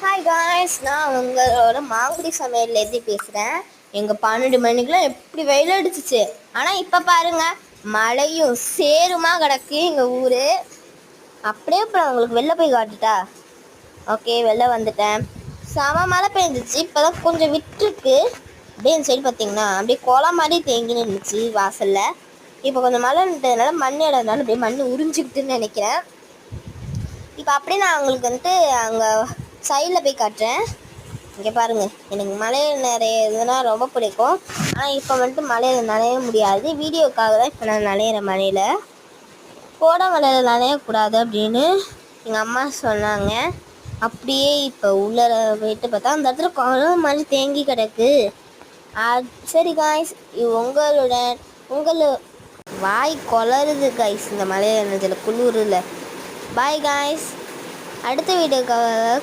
Hi guys, நான் உங்களோட மாங்குடி சமையல்லேருந்து பேசுகிறேன். எங்கள் 12 மணிக்கெலாம் எப்படி வெயில் அடிச்சிச்சு. ஆனால் இப்போ பாருங்கள், மழையும் சேருமா கிடக்கு எங்கள் ஊர். அப்படியே இப்போ நான் உங்களுக்கு வெளில போய் காட்டுட்டா. ஓகே, வெளில வந்துட்டேன். செம மழை பெஞ்சிச்சு. இப்போ தான் கொஞ்சம் விட்டுருக்கு. அப்படியே இந்த சைடு பார்த்தீங்கன்னா அப்படியே குளம் மாதிரி தேங்கி நின்றுச்சு வாசலில். இப்போ கொஞ்சம் மழை நின்றதுனால மண் இடம்னால அப்படியே மண் உறிஞ்சிக்கிட்டுன்னு நினைக்கிறேன். இப்போ அப்படியே நான் உங்களுக்கு வந்துட்டு அங்கே சைடில் போய் காட்டுறேன். இங்கே பாருங்கள், எனக்கு மலையில் நிறைய இதுனா ரொம்ப பிடிக்கும். ஆனால் இப்போ வந்துட்டு மலையில் நனைய முடியாது. வீடியோக்காக தான் இப்போ நான் நனையிறேன். மலையில் கோடை மலையில் நனையக்கூடாது அப்படின்னு எங்கள் அம்மா சொன்னாங்க. அப்படியே இப்போ உள்ளே போயிட்டு பார்த்தா அந்த இடத்துல குளம் மாதிரி தேங்கி கிடக்கு. சரி காய்ஸ், உங்களோட வாய் கொளருது காய்ஸ் இந்த மலையில் நினைச்சல குளிரில். பாய் காய்ஸ், அடுத்த வீடியோக்காக